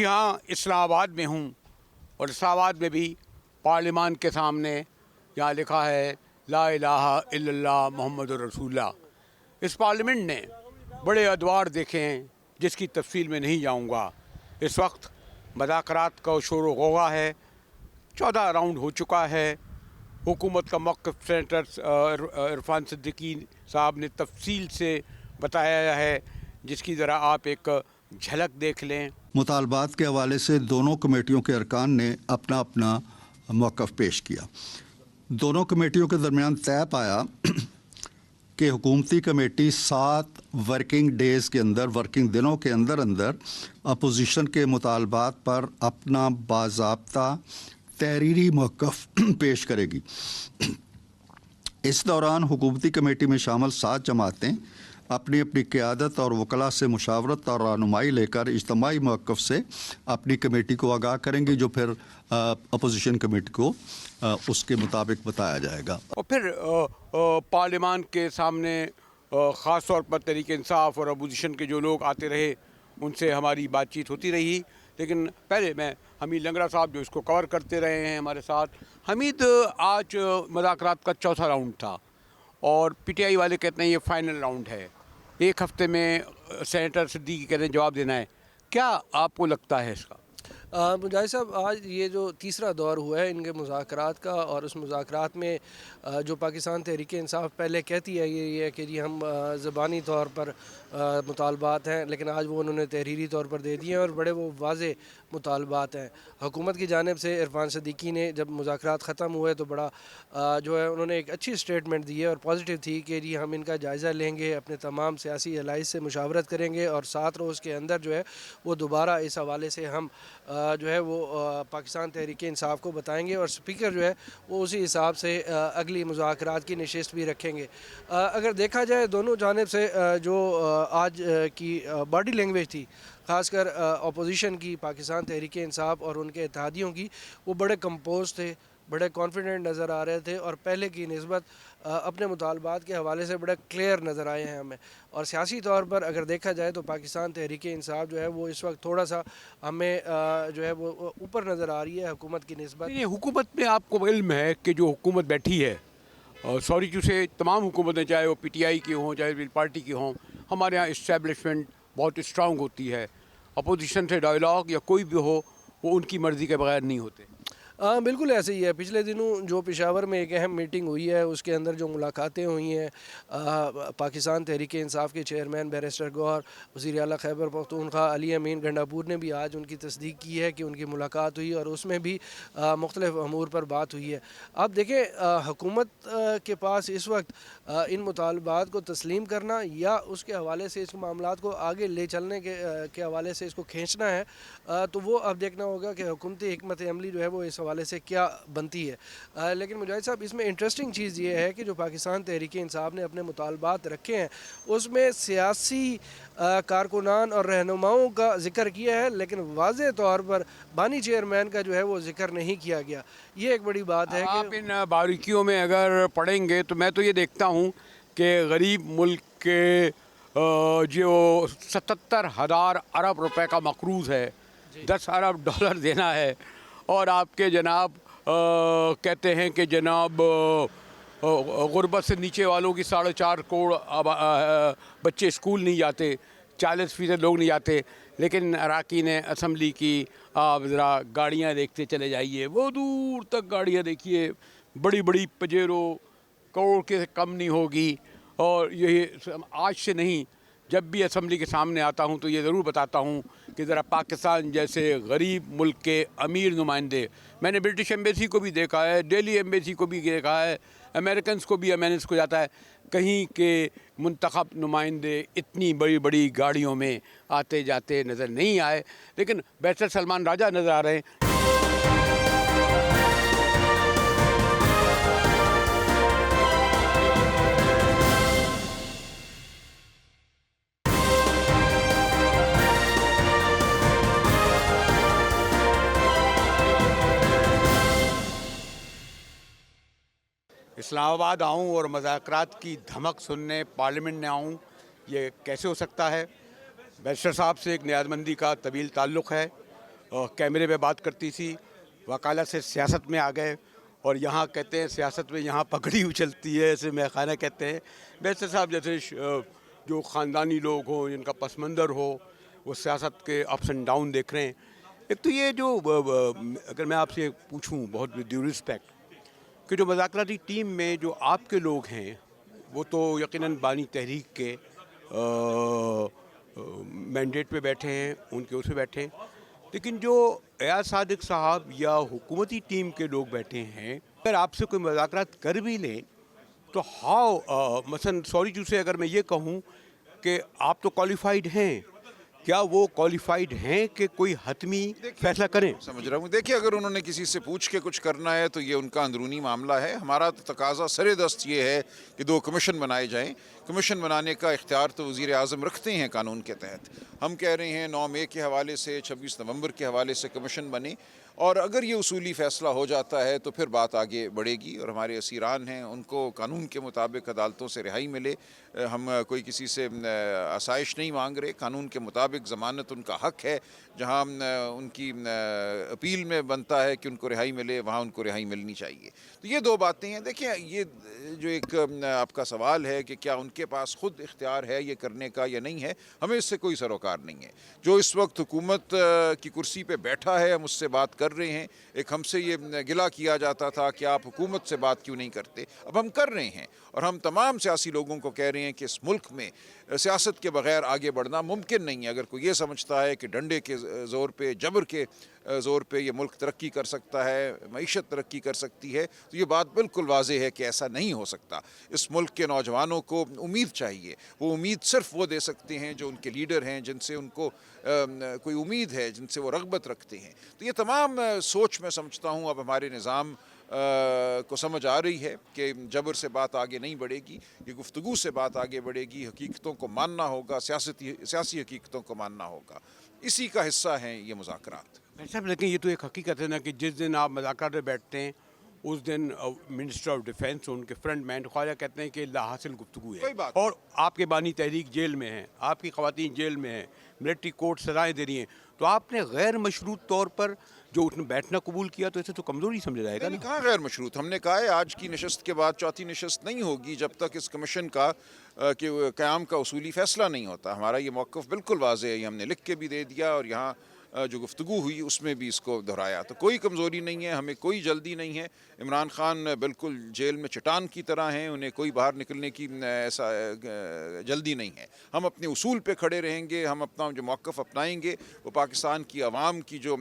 جی ہاں، اسلام آباد میں ہوں اور اسلام آباد میں بھی پارلیمان کے سامنے یہاں لکھا ہے لا الہ الا اللہ محمد رسول اللہ۔ اس پارلیمنٹ نے بڑے ادوار دیکھے ہیں جس کی تفصیل میں نہیں جاؤں گا۔ اس وقت مذاکرات کا شور و غوغا ہے، 14 راؤنڈ ہو چکا ہے۔ حکومت کا موقف سینیٹر عرفان صدیقی صاحب نے تفصیل سے بتایا ہے، جس کی ذرا آپ ایک جھلک دیکھ لیں۔ مطالبات کے حوالے سے دونوں کمیٹیوں کے ارکان نے اپنا اپنا موقف پیش کیا۔ دونوں کمیٹیوں کے درمیان طے پایا کہ حکومتی کمیٹی 7 ورکنگ ڈیز کے اندر، ورکنگ دنوں کے اندر اپوزیشن کے مطالبات پر اپنا باضابطہ تحریری موقف پیش کرے گی۔ اس دوران حکومتی کمیٹی میں شامل 7 جماعتیں اپنی اپنی قیادت اور وکلاء سے مشاورت اور رہنمائی لے کر اجتماعی موقف سے اپنی کمیٹی کو آگاہ کریں گی، جو پھر اپوزیشن کمیٹی کو اس کے مطابق بتایا جائے گا۔ اور پھر پارلیمان کے سامنے خاص طور پر تحریک انصاف اور اپوزیشن کے جو لوگ آتے رہے ان سے ہماری بات چیت ہوتی رہی، لیکن پہلے میں حمید لنگرا صاحب جو اس کو کور کرتے رہے ہیں ہمارے ساتھ۔ حمید، آج مذاکرات کا 4تھا راؤنڈ تھا اور پی ٹی آئی والے کہتے ہیں یہ فائنل راؤنڈ ہے، 1 ہفتے میں سینیٹر صدیقی کہتے ہیں جواب دینا ہے۔ کیا آپ کو لگتا ہے اس کا؟ مجاہد صاحب، آج یہ جو تیسرا دور ہوا ہے ان کے مذاکرات کا، اور اس مذاکرات میں جو پاکستان تحریک انصاف پہلے کہتی ہے یہ ہے کہ جی ہم زبانی طور پر مطالبات ہیں، لیکن آج وہ انہوں نے تحریری طور پر دے دیے ہیں اور بڑے وہ واضح مطالبات ہیں۔ حکومت کی جانب سے عرفان صدیقی نے جب مذاکرات ختم ہوئے تو بڑا جو ہے انہوں نے ایک اچھی سٹیٹمنٹ دی ہے اور پازیٹیو تھی کہ جی ہم ان کا جائزہ لیں گے، اپنے تمام سیاسی الائز سے مشاورت کریں گے اور 7 روز کے اندر جو ہے وہ دوبارہ اس حوالے سے ہم جو ہے وہ پاکستان تحریک انصاف کو بتائیں گے اور اسپیکر جو ہے وہ اسی حساب سے اگلی مذاکرات کی نشست بھی رکھیں گے۔ اگر دیکھا جائے دونوں جانب سے جو آج کی باڈی لینگویج تھی، خاص کر اپوزیشن کی، پاکستان تحریک انصاف اور ان کے اتحادیوں کی، وہ بڑے کمپوز تھے، بڑے کانفیڈنٹ نظر آ رہے تھے اور پہلے کی نسبت اپنے مطالبات کے حوالے سے بڑے کلیئر نظر آئے ہیں ہمیں۔ اور سیاسی طور پر اگر دیکھا جائے تو پاکستان تحریک انصاف جو ہے وہ اس وقت تھوڑا سا ہمیں جو ہے وہ اوپر نظر آ رہی ہے حکومت کی نسبت۔ حکومت میں آپ کو علم ہے کہ جو حکومت بیٹھی ہے، سوری ٹو سے تمام حکومتیں، چاہے وہ پی ٹی آئی کی ہوں چاہے پارٹی کی ہوں، ہمارے یہاں اسٹیبلشمنٹ بہت اسٹرانگ ہوتی ہے، اپوزیشن سے ڈائلاگ یا کوئی بھی ہو وہ ان کی مرضی کے بغیر نہیں ہوتے۔ بالکل ایسے ہی ہے۔ پچھلے دنوں جو پشاور میں ایک اہم میٹنگ ہوئی ہے اس کے اندر جو ملاقاتیں ہوئی ہیں، پاکستان تحریک انصاف کے چیئرمین بیرسٹر گوہر، وزیر اعلیٰ خیبر پختونخوا علی امین گنڈاپور نے بھی آج ان کی تصدیق کی ہے کہ ان کی ملاقات ہوئی اور اس میں بھی مختلف امور پر بات ہوئی ہے۔ آپ دیکھیں حکومت کے پاس اس وقت ان مطالبات کو تسلیم کرنا یا اس کے حوالے سے اس معاملات کو آگے لے چلنے کے حوالے سے اس کو کھینچنا ہے، تو وہ اب دیکھنا ہوگا کہ حکومتی حکمت عملی جو ہے وہ اس حوالے سے کیا بنتی ہے۔ لیکن مجاہد صاحب، اس میں انٹرسٹنگ چیز یہ ہے کہ جو پاکستان تحریک انصاف نے اپنے مطالبات رکھے ہیں اس میں سیاسی کارکنان اور رہنماؤں کا ذکر کیا ہے، لیکن واضح طور پر بانی چیئرمین کا جو ہے وہ ذکر نہیں کیا گیا۔ یہ ایک بڑی بات ہے کہ آپ ان باریکیوں میں اگر پڑھیں گے تو میں تو یہ دیکھتا ہوں کہ غریب ملک کے جو 77,000 ارب روپے کا مقروض ہے، 10 ارب ڈالر دینا ہے، اور آپ کے جناب کہتے ہیں کہ جناب غربت سے نیچے والوں کی 4.5 کروڑ بچے اسکول نہیں جاتے، 40% لوگ نہیں جاتے، لیکن اراکین اسمبلی کی آپ ذرا گاڑیاں دیکھتے چلے جائیے، وہ دور تک گاڑیاں دیکھیے، بڑی بڑی پجیرو، کروڑ کے کم نہیں ہوگی۔ اور یہ آج سے نہیں، جب بھی اسمبلی کے سامنے آتا ہوں تو یہ ضرور بتاتا ہوں کہ ذرا پاکستان جیسے غریب ملک کے امیر نمائندے، میں نے برٹش ایمبیسی کو بھی دیکھا ہے، دہلی ایمبیسی کو بھی دیکھا ہے، امریکنس کو بھی امینس کو جاتا ہے، کہیں کے منتخب نمائندے اتنی بڑی بڑی گاڑیوں میں آتے جاتے نظر نہیں آئے، لیکن بیرسٹر سلمان راجہ نظر آ رہے ہیں۔ اسلام آباد آؤں اور مذاکرات کی دھمک سننے پارلیمنٹ میں آؤں، یہ کیسے ہو سکتا ہے؟ بیرسٹر صاحب سے ایک نیاز مندی کا طویل تعلق ہے कैमरे पे बात करती थी, वकालत से सियासत में आ गए और यहाँ कहते हैं सियासत में यहाँ पगड़ी उछलती है, ऐसे महखाना कहते हैं। वैसे साहब जैसे जो ख़ानदानी लोग हों, जिनका पस मंज़र हो, वो सियासत के अप्स एंड डाउन देख रहे हैं। एक तो ये जो अगर मैं आपसे पूछूं बहुत विद ड्यू रिस्पेक्ट कि जो मुज़ाकराती टीम में जो आपके लोग हैं वो तो यकीनन बानी तहरीक के मैंडेट पे बैठे हैं, उनके उस पे बैठे हैं, लेकिन जो एयाज सादिक साहब या हुकूमती टीम के लोग बैठे हैं, अगर आपसे कोई मुज़ाकरात कर भी लें तो हाउ मसलन सॉरी टू से अगर मैं ये कहूँ कि आप तो क्वालिफाइड हैं, क्या वो क्वालिफाइड हैं कि कोई हतमी फैसला करें? समझ रहा हूँ। देखिए, अगर उन्होंने किसी से पूछ के कुछ करना है तो ये उनका अंदरूनी मामला है। हमारा तो तकाजा सरे दस्त ये है कि 2 कमीशन बनाए जाएं। कमीशन बनाने का इख्तियार तो वज़ीर आज़म रखते हैं कानून के तहत। हम कह रहे हैं 9 मई के हवाले से, 26 नवंबर के हवाले से कमीशन बने, और अगर ये उसूली फ़ैसला हो जाता है तो फिर बात आगे बढ़ेगी और हमारे असीरान हैं उनको कानून के मुताबिक अदालतों से रिहाई मिले। हम कोई किसी से आसाइश नहीं मांग रहे, कानून के मुताबिक ज़मानत उनका हक़ है। जहाँ उनकी अपील में बनता है कि उनको रिहाई मिले, वहाँ उनको रिहाई मिलनी चाहिए। तो ये 2 बातें हैं। देखिए, ये जो एक आपका सवाल है कि क्या उनके पास ख़ुद इख्तियार है ये करने का या नहीं है, हमें इससे कोई सरोकार नहीं है। जो इस वक्त हुकूमत की कुर्सी पे बैठा है, हम उससे बात कर रहे हैं। एक हमसे ये गिला किया जाता था कि आप हुकूमत से बात क्यों नहीं करते, अब हम कर रहे हैं और हम तमाम सियासी लोगों को कह रहे हैं कि इस मुल्क में सियासत के बगैर आगे बढ़ना मुमकिन नहीं है। अगर कोई ये समझता है कि डंडे के ज़ोर पे, जबर के ज़ोर पे ये मुल्क तरक्की कर सकता है, मईशत तरक्की कर सकती है, तो ये बात बिल्कुल वाज़ेह है कि ऐसा नहीं हो सकता। इस मुल्क के नौजवानों को उम्मीद चाहिए। वो उम्मीद सिर्फ वो दे सकते हैं जो उनके लीडर हैं, जिनसे उनको कोई उम्मीद है, जिनसे वो रग़बत रखते हैं। तो ये तमाम सोच मैं समझता हूँ अब हमारे निज़ाम को समझ आ रही है कि जबर से बात आगे नहीं बढ़ेगी, ये गुफ्तगू से बात आगे बढ़ेगी। हकीकतों को मानना होगा, सियासी हकीकतों को मानना होगा। इसी का हिस्सा हैं ये मुज़ाकरात। साहब लेकिन ये तो एक हकीकत है ना कि जिस दिन आप मुज़ाकरात में बैठते हैं उस दिन मिनिस्टर ऑफ डिफेंस, उनके फ्रंट मैन ख्वाजा कहते हैं कि ला हासिल गुफ्तगू है, कोई बात और आपके बानी तहरीक जेल में हैं, आपकी ख़वातीन जेल में हैं, मिलिट्री कोर्ट सजाएँ दे रही हैं, तो आपने गैर मशरूत तौर पर जो उसने बैठना कबूल किया, तो इसे तो कमज़ोरी समझा जाएगा ना? कहाँ गैर मशरूत? हमने कहा है आज की नशस्त के बाद चौथी नशस्त नहीं होगी जब तक इस कमीशन का क़याम का उसूली फ़ैसला नहीं होता। हमारा ये मौक़िफ़ बिल्कुल वाज़ेह है, ये हमने लिख के भी दे दिया और यहाँ जो गुफ्तगू हुई उसमें भी इसको दोहराया। तो कोई कमज़ोरी नहीं है, हमें कोई जल्दी नहीं है। इमरान ख़ान बिल्कुल जेल में चट्टान की तरह हैं, उन्हें कोई बाहर निकलने की ऐसा जल्दी नहीं है। हम अपने उसूल पे खड़े रहेंगे, हम अपना जो मौक़िफ़ अपनाएंगे वो पाकिस्तान की आवाम की जो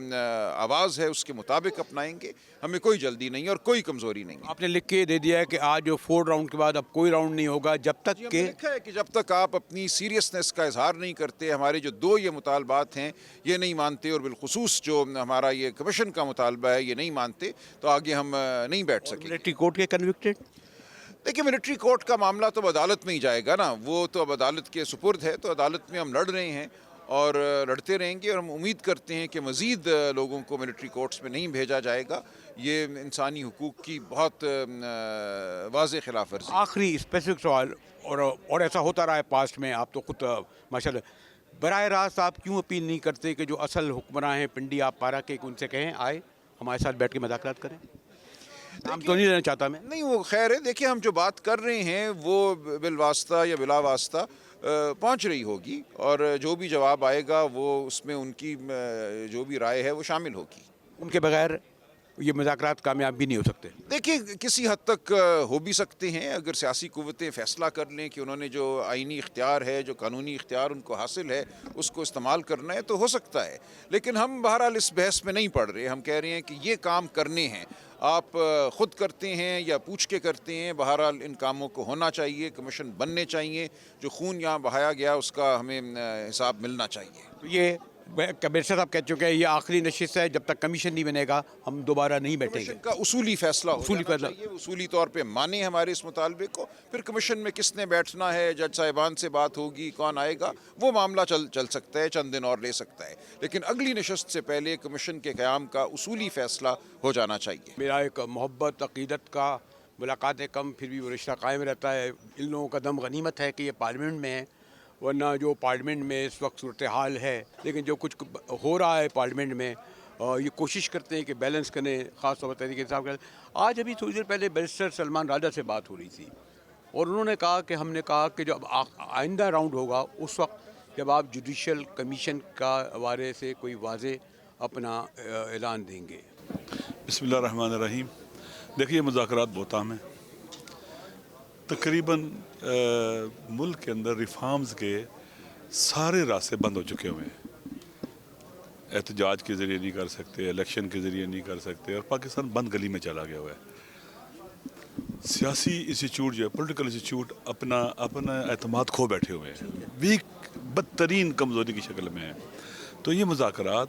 आवाज़ है उसके मुताबिक अपनाएंगे। हमें कोई जल्दी नहीं है और कोई कमज़ोरी नहीं है। आपने लिख के दे दिया है कि आज जो 4 राउंड के बाद अब कोई राउंड नहीं होगा जब तक हमने कि लिखा है कि जब तक आप अपनी सीरियसनेस का इजहार नहीं करते, हमारे जो 2 ये मुतालबात हैं ये नहीं मानते और बिलखुसूस जो हमारा ये कमीशन का मुतालबा है ये नहीं मानते, तो आगे हम नहीं बैठ सकेंगे। मिलिट्री कोर्ट के कन्विक्टेड। देखिए, मिलिट्री कोर्ट का मामला तो अब अदालत में ही जाएगा ना, वो तो अब अदालत के सुपुर्द है, तो अदालत में हम लड़ रहे हैं और लड़ते रहेंगे और हम उम्मीद करते हैं कि मज़ीद लोगों को मिलिट्री कोर्ट्स में नहीं भेजा जाएगा। ये इंसानी हुकूक की बहुत वाज़ेह खिलाफ वर्जी। आखिरी स्पेसिफिक सवाल, और ऐसा होता रहा है पास्ट में, आप तो खुद माशाल्लाह, बराह रास्त आप क्यों अपील नहीं करते कि जो असल हुक्मरान हैं पिंडी आप पारा के, उनसे कहें आए हमारे साथ बैठ के मुज़ाकरात करें? नाम तो नहीं लेना चाहता मैं। नहीं, वो खैर है। देखिए, हम जो बात कर रहे हैं वो बिलवास्ता या बिला वास्ता पहुंच रही होगी और जो भी जवाब आएगा वो उसमें उनकी जो भी राय है वो शामिल होगी। उनके बगैर ये मुज़ाकरात कामयाब भी नहीं हो सकते। देखिए, किसी हद तक हो भी सकते हैं अगर सियासी कुव्वतें फ़ैसला कर लें कि उन्होंने जो आइनी इख्तियार है, जो कानूनी इख्तियार उनको हासिल है उसको इस्तेमाल करना है तो हो सकता है। लेकिन हम बहरहाल इस बहस में नहीं पड़ रहे। हम कह रहे हैं कि ये काम करने हैं, आप ख़ुद करते हैं या पूछ के करते हैं, बहरहाल इन कामों को होना चाहिए, कमीशन बनने चाहिए। जो खून यहाँ बहाया गया उसका हमें हिसाब मिलना चाहिए। तो ये कबीर साहब कह चुके हैं ये आखिरी नशिस्त है, जब तक कमीशन नहीं बनेगा हम दोबारा नहीं बैठेंगे। कमीशन का उसूली फैसला हो उसूली जाना फैसला। चाहिए, उसूली तौर पे माने हमारे इस मुतालबे को। फिर कमीशन में किसने बैठना है, जज साहिबान से बात होगी, कौन आएगा, वो मामला चल सकता है, चंद दिन और ले सकता है। लेकिन अगली नशस्त से पहले कमीशन के क़याम का उसूली फैसला हो जाना चाहिए। मेरा एक मोहब्बत अक़ीदत का मुलाकातें कम फिर भी वो रिश्ता कायम रहता है। इन लोगों का दम गनीमत है कि ये पार्लियामेंट में है, वरना जो पार्लियामेंट में इस वक्त सूरत हाल है, लेकिन जो कुछ हो रहा है पार्लियामेंट में ये कोशिश करते हैं कि बैलेंस करें, ख़ास तौर पर तहरीक इंसाफ का। आज अभी थोड़ी देर पहले बैरिस्टर सलमान राजा से बात हो रही थी और उन्होंने कहा कि हमने कहा कि जब आइंदा राउंड होगा उस वक्त जब आप जुडिशल कमीशन का हवाले से कोई वाज़े अपना ऐलान देंगे। बिस्मिल्लाहिर्रहमानिर्रहीम। देखिए, मुज़ाकरात बहुत अहम हैं। तकरीबन मुल्क के अंदर रिफॉर्म्स के सारे रास्ते बंद हो चुके हुए हैं। एहतजाज के ज़रिए नहीं कर सकते, इलेक्शन के ज़रिए नहीं कर सकते, और पाकिस्तान बंद गली में चला गया हुआ है। सियासी इंस्टीट्यूट जो है, पॉलिटिकल इंस्टीट्यूट अपना एतमाद खो बैठे हुए हैं, वीक, बदतरीन कमज़ोरी की शक्ल में है। तो ये मुज़ाकरात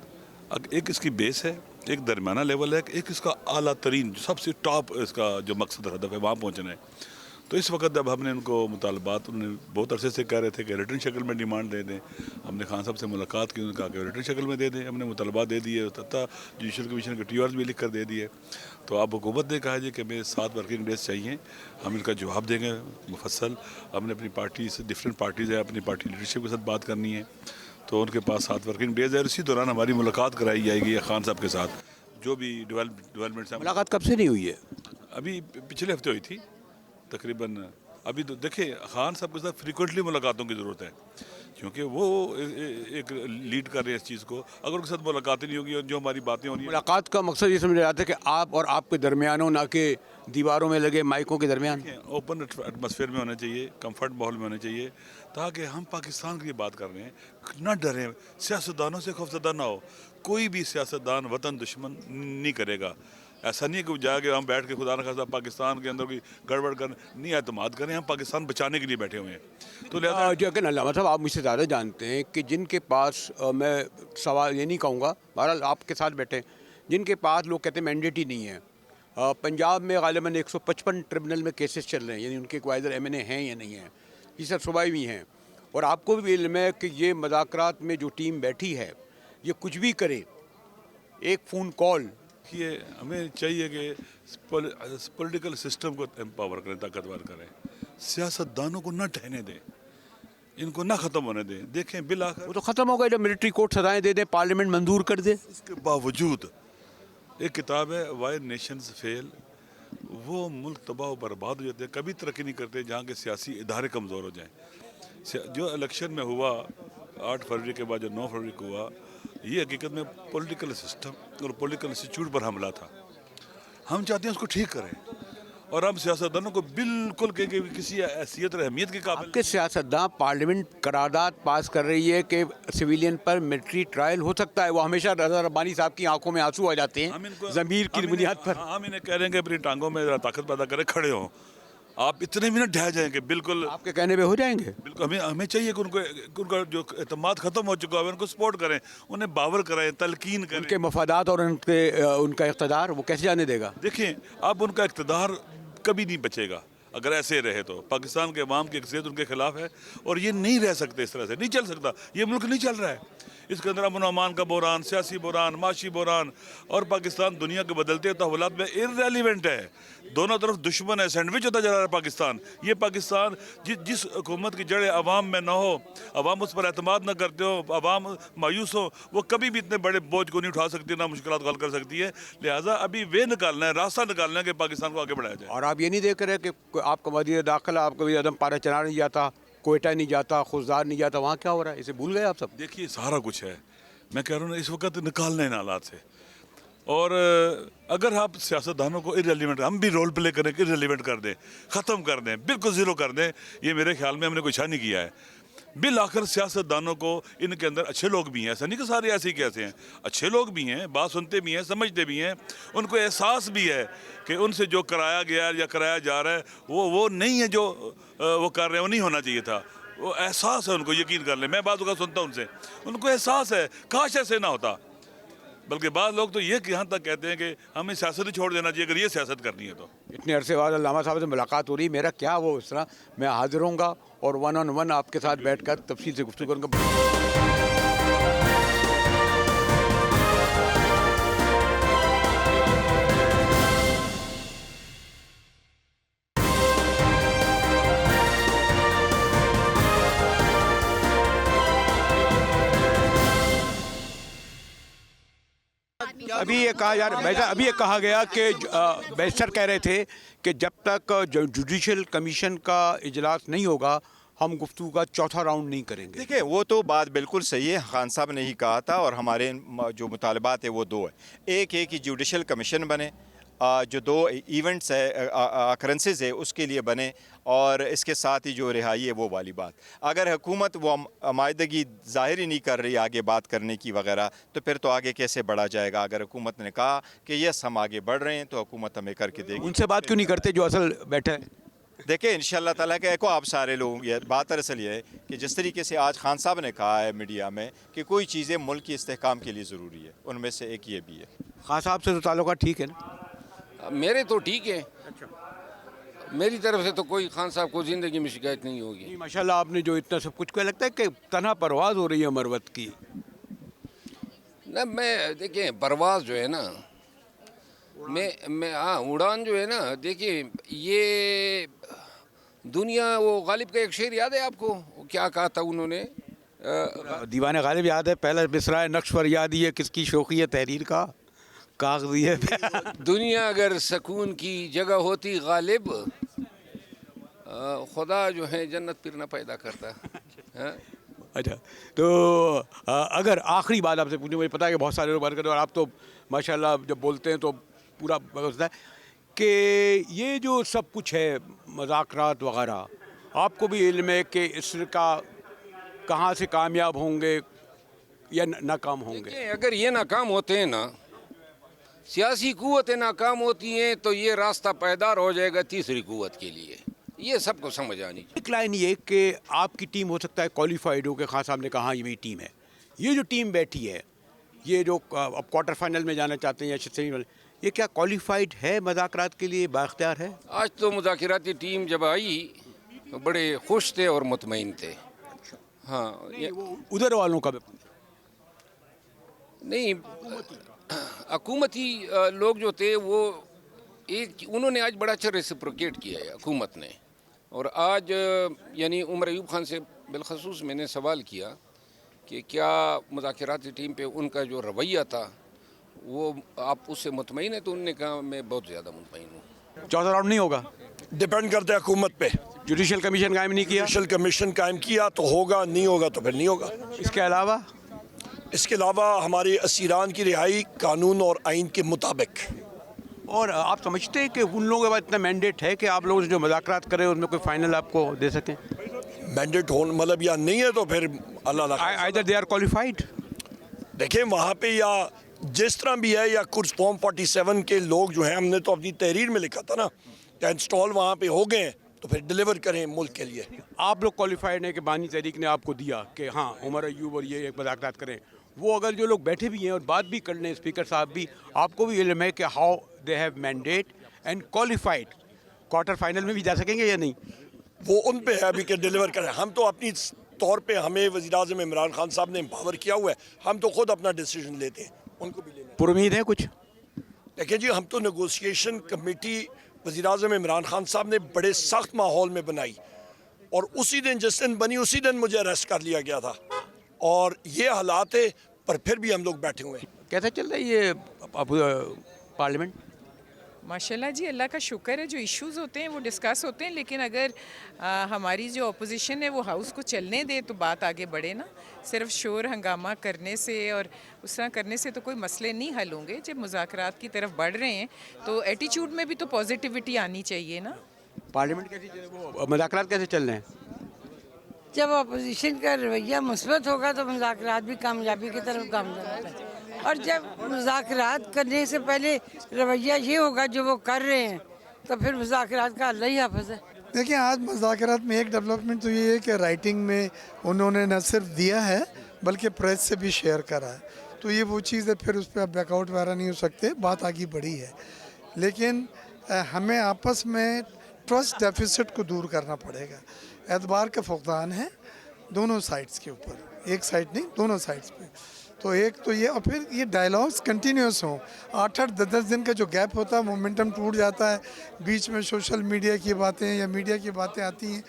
एक इसकी बेस है, एक दरमियाना लेवल है, एक इसका आला तरीन सबसे टॉप इसका जो मकसद और हदफ है वहाँ पहुँचना है। तो इस वक्त जब हमने उनको मुतालबात, उन्होंने बहुत अरसे से कह रहे थे कि रिटर्न शक्ल में डिमांड दे दें, हमने खान साहब से मुलाकात की, उन्होंने कहा कि रिटर्न शक्ल में दे दें, हमने मुतालबात दे दिए, तथा जुडिशल कमीशन के TRs भी लिख कर दे दिए। तो अब हुकूमत ने कहा है कि हमें 7 वर्किंग डेज चाहिए, हम इनका जवाब देंगे मुफस्सल। हमने अपनी पार्टी से, डिफरेंट पार्टीज़ है, अपनी पार्टी लीडरशिप के साथ बात करनी है, तो उनके पास 7 वर्किंग डेज है। इसी दौरान हमारी मुलाकात कराई जाएगी खान साहब के साथ, जो भी डेवलपमेंट। मुलाकात कब से नहीं हुई है? अभी पिछले हफ्ते हुई थी तकरीबन। अभी तो देखिए, खान साहब के साथ फ्रीक्वेंटली मुलाकातों की ज़रूरत है, क्योंकि वो एक लीड कर रहे हैं इस चीज़ को। अगर उनके साथ मुलाकातें नहीं होगी और जो हमारी बातें हो रही हैं, मुलाकात का मकसद ये समझ रहा था कि आप और आपके दरमियान हो, ना कि दीवारों में लगे माइकों के दरमियान। ओपन एटमॉस्फेयर में होना चाहिए, कंफर्ट माहौल में होना चाहिए, ताकि हम पाकिस्तान के लिए बात कर रहे हैं, ना डरें, सियासतदानों से खौफजदा ना हो। कोई भी सियासतदान वतन दुश्मन नहीं करेगा। ऐसा नहीं है कि जाके हम बैठ के खुदा न खास्ता पाकिस्तान के अंदर कोई गड़बड़ कर नहीं, एतमाद करें, हम पाकिस्तान बचाने के लिए बैठे हुए हैं। तो लिहाजा जो कि अल्लामा साहब, आप मुझसे ज़्यादा जानते हैं कि जिनके पास मैं सवाल ये नहीं कहूँगा, बहरहाल आपके साथ बैठे, जिनके पास लोग कहते हैं मैंडेट ही नहीं है। पंजाब में ग़ालिबन 155 ट्रिब्यूनल में केसेस चल रहे हैं, यानी उनके कोई इधर MNA हैं या नहीं हैं, ये सब सूबाई भी हैं। और आपको भी इल्म है कि ये मुज़ाकरात में जो टीम बैठी है, ये कुछ भी करे, एक फ़ोन कॉल। ये हमें चाहिए कि पॉलिटिकल सिस्टम को एम्पावर करें, ताकतवर करें, सियासतदानों को न ठहने दें, इनको ना ख़त्म होने दें। देखें, बिल आखिर वो तो ख़त्म हो गया जब मिलिट्री कोर्ट सजाएं दे दे, पार्लियामेंट मंजूर कर दे। इसके बावजूद एक किताब है वाई नेशंस फेल, वो मुल्क तबाह बर्बाद हो जाते हैं, कभी तरक्की नहीं करते जहाँ के सियासी इदारे कमज़ोर हो जाएँ। जो इलेक्शन में हुआ 8 फरवरी के बाद, जो 9 फरवरी को हुआ, ये हकीकत में पॉलिटिकल सिस्टम और पॉलिटिकल इंस्टीट्यूट पर हमला था। हम चाहते हैं उसको ठीक करें, और हम सियासतदानों को बिल्कुल कि किसी हैसियत और अहमियत के काबिल। आपके सियासतदान पार्लियामेंट करारदाद पास कर रही है कि सिविलियन पर मिलिट्री ट्रायल हो सकता है। वो हमेशा रज़ा रब्बानी साहब की आंखों में आंसू आ जाते हैं ज़मीर की बुनियाद पर। हम इन्हें कह रहे हैं कि अपनी टांगों में ज़रा ताकत पैदा करें, खड़े हों। आप इतने मिनट ढह जाएंगे, बिल्कुल आपके कहने पे हो जाएंगे। बिल्कुल हमें चाहिए कि उनका जो एतमाद ख़त्म हो चुका है उनको सपोर्ट करें, उन्हें बावर कराएं, तलकीन करें। उनके मफादात और उनका इक़्तिदार वो कैसे जाने देगा? देखें, अब उनका इक़्तिदार कभी नहीं बचेगा अगर ऐसे रहे तो। पाकिस्तान के अवाम की अक्सरियत उनके खिलाफ है, और ये नहीं रह सकते, इस तरह से नहीं चल सकता। ये मुल्क नहीं चल रहा है, इसके अंदर अमन अमान का बहरान, सियासी बहरान, माशी बहरान, और पाकिस्तान दुनिया के बदलते तहव्वुलात में इर्रेलिवेंट है। दोनों तरफ दुश्मन है, सैंडविच होता जा रहा है पाकिस्तान। ये पाकिस्तान जिस हुकूमत की जड़ें अवाम में ना हो, अवाम उस पर एतमाद ना करते हो, अवाम मायूस हो, वो कभी भी इतने बड़े बोझ को नहीं उठा सकती, ना मुश्किलात हल कर सकती है। लिहाजा अभी वे निकालना है, रास्ता निकालना है कि पाकिस्तान को आगे बढ़ाया जाए। और आप ये नहीं देख रहे कि आपका वज़ीर दाखिला, आपका वज़ीर आज़म पारा चना नहीं जाता, कोयटा नहीं जाता, खुशदार नहीं जाता, वहाँ क्या हो रहा है? इसे भूल गए आप सब? देखिए, सारा कुछ है, मैं कह रहा हूँ ना, इस वक्त निकालना है इन हालात से। और अगर आप सियासतदानों को इररेलेवेंट, हम भी रोल प्ले करें कि इररेलेवेंट कर दें, ख़त्म कर दें, बिल्कुल ज़ीरो कर दें, ये मेरे ख्याल में हमने कुछ नहीं किया है। बिल आखिर सियासतदानों को, इनके अंदर अच्छे लोग भी हैं, ऐसा नहीं कि सारे ऐसे ही कैसे हैं, अच्छे लोग भी हैं, बात सुनते भी हैं, समझते भी हैं, उनको एहसास भी है कि उनसे जो कराया गया है या कराया जा रहा है वो नहीं है जो वो कर रहे हैं, वो नहीं होना चाहिए था। वो एहसास है उनको, यकीन कर लें। मैं बात का सुनता हूँ उनसे, उनको एहसास है, काश ऐसे ना होता। बल्कि बाद लोग तो ये यहाँ तक कहते हैं कि हमें सियासत ही छोड़ देना चाहिए अगर ये सियासत करनी है तो। इतने अरसे बाद अल्लामा साहब से मुलाकात हो रही, मेरा क्या वो इस तरह मैं हाजिर होऊंगा और 1-on-1 आपके साथ बैठकर तफसील से गुफ्तगू करूँगा। अभी ये कहा जा रहा अभी ये कहा गया कि बैरिस्टर कह रहे थे कि जब तक जुडिशल कमीशन का इजलास नहीं होगा हम गुफ्तगू का चौथा राउंड नहीं करेंगे। देखिए वो तो बात बिल्कुल सही है, खान साहब ने ही कहा था, और हमारे जो मुतालबात है वो दो है। एक है कि जुडिशल कमीशन बने, जो दो इवेंट्स है अकरेंसेस है उसके लिए बने, और इसके साथ ही जो रिहाई है वो वाली बात। अगर हुकूमत वो मायदगी ज़ाहिर ही नहीं कर रही आगे बात करने की वगैरह, तो फिर तो आगे कैसे बढ़ा जाएगा। अगर हुकूमत ने कहा कि यस हम आगे बढ़ रहे हैं तो हुकूमत हमें करके देगी। उनसे बात क्यों नहीं करते जो असल बैठे हैं? देखिए इंशाल्लाह ताला के को आप सारे लोग, ये बात दरअसल ये है कि जिस तरीके से आज खान साहब ने कहा है मीडिया में कि कोई चीज़ें मुल्क की इस्तेहकाम के लिए ज़रूरी है, उनमें से एक ये भी है। खान साहब से तो ताल्लुकात ठीक है ना? मेरे तो ठीक है, मेरी तरफ से तो कोई खान साहब को ज़िंदगी में शिकायत नहीं होगी। नहीं, माशाल्लाह आपने जो इतना सब कुछ, क्या लगता है कि तन्हा परवाज़ हो रही है मरवत की? ना मैं देखिए परवाज़ जो है ना, मैं हाँ उड़ान जो है ना, देखिए ये दुनिया, वो गालिब का एक शेर याद है आपको? वो क्या कहा था उन्होंने? दीवाने गालिब याद है, पहला मिसरा है नक्श पर याद ही है किसकी शौकी है तहरीर का कागज़ी है। दुनिया अगर सुकून की जगह होती गालिब, खुदा जो है जन्नत फिर ना पैदा करता। हाँ? अच्छा, तो अगर आखिरी बात आपसे पूछूं, मुझे पता है कि बहुत सारे लोग बात करते हैं और आप तो माशाल्लाह जब बोलते हैं तो पूरा होता है कि ये जो सब कुछ है मज़ाकरात वगैरह, आपको भी इल्म है कि इसका कहाँ से कामयाब होंगे या नाकाम होंगे? देखिए अगर ये नाकाम होते हैं ना, सियासी कुव्वतें नाकाम होती हैं, तो ये रास्ता पैदार हो जाएगा तीसरी कुव्वत के लिए। ये सबको समझ आनी चाहिए। एक लाइन ये कि आपकी टीम हो सकता है क्वालिफाइड हो, कि खान साहब ने कहा ये मेरी टीम है, ये जो टीम बैठी है, ये जो अब क्वार्टर फाइनल में जाना चाहते हैं या सेमीफाइनल, ये क्या क्वालिफाइड है मज़ाकरात के लिए, बाख्तियार है? आज तो मुज़ाकराती टीम जब आई तो बड़े खुश थे और मुतमईन थे। हाँ उधर वालों का नहीं, हुकूमती लोग जो थे वो उन्होंने आज बड़ा अच्छा रेसिप्रोकेट किया है हुकूमत ने। और आज यानी उमर अयूब खान से बिलखसूस मैंने सवाल किया कि क्या मुज़ाकराती टीम पे उनका जो रवैया था वो आप उससे मुतमईन है, तो उन्होंने कहा मैं बहुत ज़्यादा मुतमईन हूँ। चौथा राउंड नहीं होगा? डिपेंड करता है हुकूमत पे। जुडिशल कमीशन कायम नहीं किया? जुडिशल कमीशन कायम किया तो होगा, नहीं होगा तो फिर नहीं होगा। इसके अलावा हमारे असीरान की रिहाई कानून और आइन के मुताबिक। और आप समझते हैं कि उन लोगों के पास इतना मैंडेट है कि आप लोगों से जो मुज़ाकरात करें उसमें कोई फाइनल आपको दे सकें? मैंडेट हो मतलब या नहीं है तो फिर अल्लाह आइदर दे आर क्वालिफाइड। देखें वहाँ पे या जिस तरह भी है, या कुछ फॉर्म 47 के लोग जो हैं, हमने तो अपनी तहरीर में लिखा था ना, या इंस्टॉल वहाँ पे हो गए तो फिर डिलीवर करें मुल्क के लिए। आप लोग क्वालिफाइड हैं कि बानी तहरीक ने आपको दिया कि हाँ उमर अयूब और ये एक मुज़ाकरात करें, वो अगर जो लोग बैठे भी हैं और बात भी कर लें, स्पीकर साहब भी, आपको भी इल्म है कि how they have mandate and qualified, quarter final में भी जा सकेंगे या नहीं? वो उन पे है अभी कि डिलीवर करें। हम तो अपनी तौर पे, हमें वज़ीर-ए-आज़म इमरान खान साहब ने एम्पावर किया हुआ है, हम तो खुद अपना डिसीजन लेते हैं, उनको भी लेना। पुरुमीद है कुछ? देखिए जी, हम तो नेगोशिएशन कमेटी वज़ीर-ए-आज़म इमरान खान साहब ने बड़े सख्त माहौल में बनाई, और उसी दिन जिस दिन बनी उसी दिन मुझे अरेस्ट कर लिया गया था, और ये हालात है, पर फिर भी हम लोग बैठे हुए हैं। कैसा चल रहा है ये पार्लियामेंट? माशाल्लाह जी, अल्लाह का शुक्र है, जो इश्यूज़ होते हैं वो डिस्कस होते हैं, लेकिन अगर हमारी जो अपोजिशन है वो हाउस को चलने दे तो बात आगे बढ़े ना। सिर्फ शोर हंगामा करने से और उस तरह करने से तो कोई मसले नहीं हल होंगे। जब मुज़ाकरात की तरफ बढ़ रहे हैं तो एटीट्यूड में भी तो पॉजिटिविटी आनी चाहिए ना। पार्लियामेंट कैसी, वो मुज़ाकरात कैसे चल रहे हैं? जब अपोजिशन का रवैया मुस्बत होगा तो मुज़ाकरात भी कामयाबी की तरफ गामज़न होता है, और जब मुज़ाकरात करने से पहले रवैया ये होगा जो वो कर रहे हैं तो फिर मुज़ाकरात का अल्लाह ही हाफ़िज़ है। देखिए, आज मुज़ाकरात में एक डेवलपमेंट तो ये है कि राइटिंग में उन्होंने न सिर्फ दिया है बल्कि प्रेस से भी शेयर करा है, तो ये वो चीज़ है, फिर उस पर आप बैकआउट वगैरह नहीं हो सकते, बात आगे बढ़ी है। लेकिन हमें आपस में ट्रस्ट डेफिसिट को दूर करना पड़ेगा। एतबार का फुकदान है दोनों साइड्स के ऊपर, एक साइड नहीं, दोनों साइड्स पे। तो एक तो ये, और फिर ये डायलॉग्स कंटिन्यूस हों। 8-8, 10-10 दिन का जो गैप होता है, मोमेंटम टूट जाता है, बीच में सोशल मीडिया की बातें या मीडिया की बातें आती हैं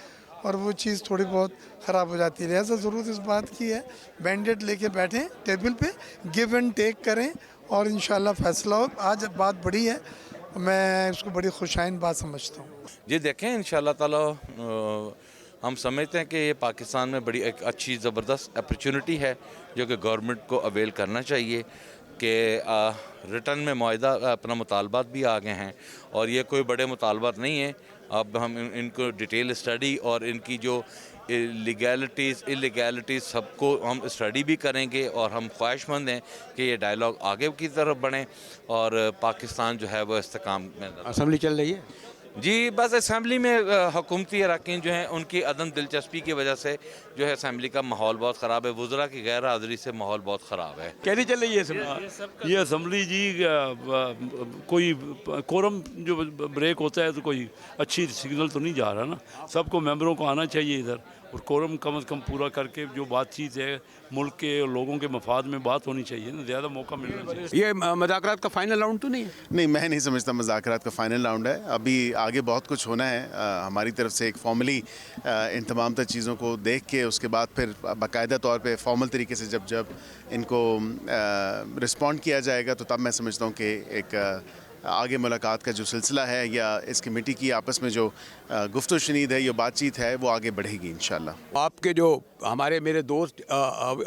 और वो चीज़ थोड़ी बहुत ख़राब हो जाती है। लिहाजा ज़रूरत इस बात की है, बैंडेड लेके बैठें टेबल पे, गिव एंड टेक करें اور انشاءاللہ فیصلہ ہو. آج بات بڑی ہے, میں اس کو بڑی خوشائن بات سمجھتا ہوں. جی دیکھیں انشاءاللہ تعالی ہم سمجھتے ہیں کہ یہ پاکستان میں بڑی ایک اچھی زبردست اپرچونٹی ہے جو کہ گورنمنٹ کو اویل کرنا چاہیے کہ ریٹرن میں معاہدہ اپنا مطالبات بھی آ گئے ہیں اور یہ کوئی بڑے مطالبات نہیں ہیں. اب ہم ان کو ڈیٹیل اسٹڈی اور ان کی جو لیگیلٹیز سب کو ہم اسٹڈی بھی کریں گے اور ہم خواہش مند ہیں کہ یہ ڈائلاگ آگے کی طرف بڑھیں اور پاکستان جو ہے وہ استحکام میں. اسمبلی چل رہی ہے جی بس اسمبلی میں حکومتی اراکین جو ہیں ان کی عدم دلچسپی کی وجہ سے جو ہے اسمبلی کا ماحول بہت خراب ہے. وزراء کی غیر حاضری سے ماحول بہت خراب ہے. کیسی چل رہی ہے اسمبلی؟ یہ اسمبلی جی کوئی کورم جو بریک ہوتا ہے تو کوئی اچھی سگنل تو نہیں جا رہا نا. سب کو ممبروں کو آنا چاہیے ادھر اور کورم کم از کم پورا کر کے جو بات چیت ہے ملک کے اور لوگوں کے مفاد میں بات ہونی چاہیے نا. زیادہ موقع ملنا چاہیے. یہ مذاکرات کا فائنل راؤنڈ تو نہیں ہے؟ نہیں, میں نہیں سمجھتا مذاکرات کا فائنل راؤنڈ ہے. ابھی آگے بہت کچھ ہونا ہے. ہماری طرف سے ایک فارملی ان تمام تر چیزوں کو دیکھ کے اس کے بعد پھر باقاعدہ طور پہ فارمل طریقے سے جب ان کو رسپونڈ کیا جائے گا تو تب میں سمجھتا ہوں کہ ایک آگے ملاقات کا جو سلسلہ ہے یا اس کمیٹی کی آپس میں جو گفت و شنید ہے یا بات چیت ہے وہ آگے بڑھے گی انشاءاللہ. آپ کے جو میرے دوست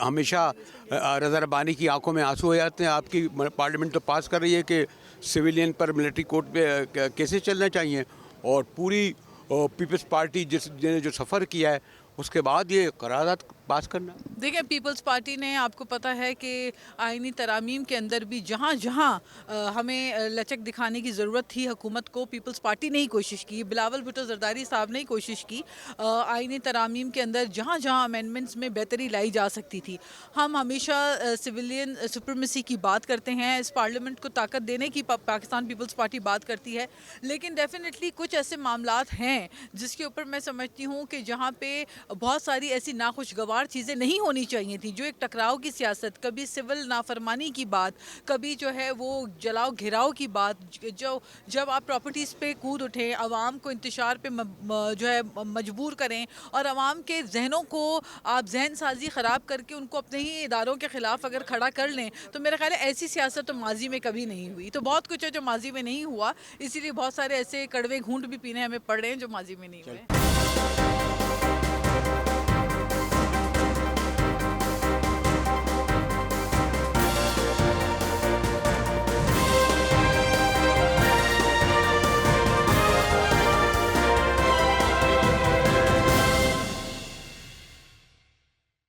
ہمیشہ رضا ربانی کی آنکھوں میں آنسو ہو جاتے ہیں. آپ کی پارلیمنٹ تو پاس کر رہی ہے کہ سویلین پر ملٹری کورٹ پہ کیسز چلنا چاہیے اور پوری پیپلز پارٹی جس نے جو سفر کیا ہے اس کے بعد یہ قرارداد پاس کرنا. دیکھیں پیپلز پارٹی نے آپ کو پتہ ہے کہ آئینی ترامیم کے اندر بھی جہاں جہاں ہمیں لچک دکھانے کی ضرورت تھی حکومت کو, پیپلز پارٹی نے ہی کوشش کی. بلاول بھٹو زرداری صاحب نے ہی کوشش کی آئینی ترامیم کے اندر جہاں جہاں امینڈمنٹس میں بہتری لائی جا سکتی تھی. ہم ہمیشہ سویلین سپریمیسی کی بات کرتے ہیں, اس پارلیمنٹ کو طاقت دینے کی پاکستان پیپلز پارٹی بات کرتی ہے, لیکن ڈیفینیٹلی کچھ ایسے معاملات ہیں جس کے اوپر میں سمجھتی ہوں کہ جہاں پہ بہت ساری ایسی ناخوشگوار چیزیں نہیں ہونی چاہیے تھیں. جو ایک ٹکراؤ کی سیاست, کبھی سول نافرمانی کی بات, کبھی جو ہے وہ جلاؤ گھیراؤ کی بات, جب آپ پراپرٹیز پہ کود اٹھیں, عوام کو انتشار پہ جو ہے مجبور کریں اور عوام کے ذہنوں کو آپ ذہن سازی خراب کر کے ان کو اپنے ہی اداروں کے خلاف اگر کھڑا کر لیں تو میرا خیال ہے ایسی سیاست تو ماضی میں کبھی نہیں ہوئی. تو بہت کچھ ہے جو ماضی میں نہیں ہوا, اسی لیے بہت سارے ایسے کڑوے گھونٹ بھی پینے ہمیں پڑ رہے ہیں جو ماضی میں نہیں ہوئے.